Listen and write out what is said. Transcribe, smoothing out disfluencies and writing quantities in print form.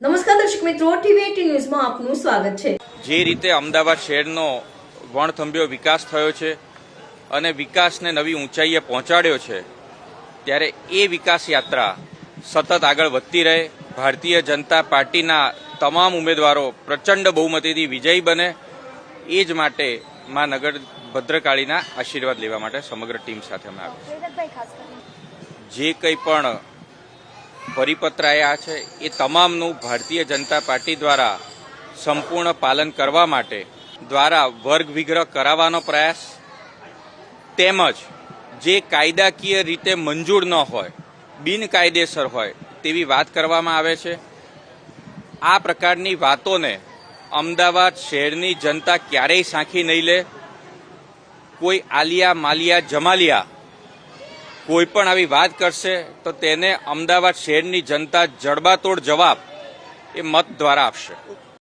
નમસ્કાર દર્શક મિત્રો, ટીવી18 ન્યૂઝમાં આપનું સ્વાગત છે। જે રીતે અમદાવાદ શહેરનો વણથંભ્યો વિકાસ થયો છે અને વિકાસને નવી ઊંચાઈએ પહોંચાડ્યો છે, ત્યારે એ વિકાસ યાત્રા સતત આગળ વધતી રહે, ભારતીય જનતા પાર્ટીના તમામ ઉમેદવારો પ્રચંડ બહુમતીથી વિજયી બને, એ જ માટે મા નગર ભદ્રકાળીના આશીર્વાદ લેવા માટે સમગ્ર ટીમ સાથે અમે આવ્યા છીએ। જે કંઈ પણ પરિપત્ર આવ્યા છે એ તમામનું ભારતીય જનતા પાર્ટી દ્વારા સંપૂર્ણ પાલન કરવા માટે દ્વારા વર્ગ વિગ્રહ કરાવવાનો પ્રયાસ, તેમજ જે કાયદાકીય રીતે મંજૂર ન હોય, બિનકાયદેસર હોય તેવી વાત કરવામાં આવે છે। આ પ્રકારની વાતોને અમદાવાદ શહેરની જનતા ક્યારેય સાંખી નહીં લે। કોઈ આલિયા માલિયા જમાલિયા કોઈ પણ આવી વાત કરશે તો તેને અમદાવાદ શહેરની જનતા જડબાતોડ જવાબ એ મત દ્વારા આપશે।